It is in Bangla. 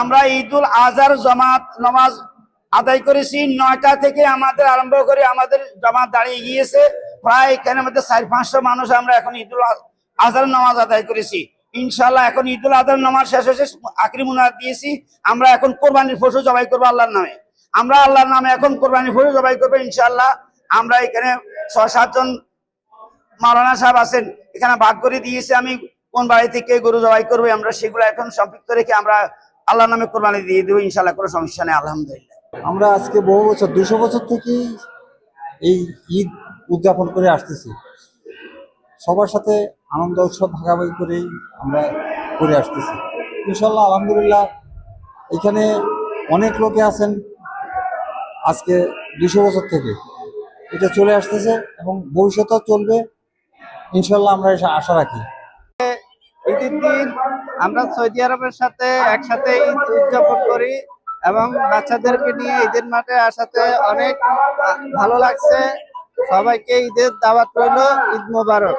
আমরা ঈদুল আজহার জামাত নামাজ আদায় করেছি 9টা থেকে আমাদের আরম্ভ করে আমাদের জামাত দাঁড়িয়ে গিয়েছে প্রায় এখানে মধ্যে 400-500 মানুষ। আমরা এখন ঈদুল আজহার নামাজ আদায় করেছি। ইনশাআল্লাহ এখন ঈদুল আজহার নামাজ শেষ হয়েছে, আখরি মুনাজাত দিয়েছি। আমরা এখন কোরবানির পশু জবাই করবো আল্লাহর নামে। আমরা আল্লাহর নামে এখন কোরবানির পশু জবাই করবো ইনশাআল্লাহ। আমরা এখানে 6-7 জন মাওলানা সাহেব আছেন, এখানে ভাগ করে দিয়েছি আমি কোন বাড়ি থেকে গরু জবাই করবো। আমরা সেগুলো এখন সম্পৃক্ত রেখে আমরা আল্লাহর নামে কোরবানি দিয়ে দেবো ইনশাআল্লাহ, কোনো সমস্যা নেই আলহামদুলিল্লাহ। আমরা আজকে বহু বছর 200 বছর থেকেই এই ঈদ উদযাপন করে আসতেছি। সবার সাথে আনন্দ উৎসব ভাগাভাগি করেই আমরা করে আসতেছি ইনশাল্লাহ আলহামদুলিল্লাহ। এখানে অনেক লোকে আছেন আজকে 200 বছর থেকে, এটা চলে আসতেছে এবং ভবিষ্যতেও চলবে ইনশাল্লাহ, আমরা আশা রাখি। ঈদের দিন আমরা সৌদি আরবের সাথে একসাথে ঈদ উদযাপন করি এবং বাচ্চাদেরকে নিয়ে ঈদের মাঠে আসাতে অনেক ভালো লাগছে। সবাইকে ঈদের দাওয়াত রইল, ঈদ মোবারক।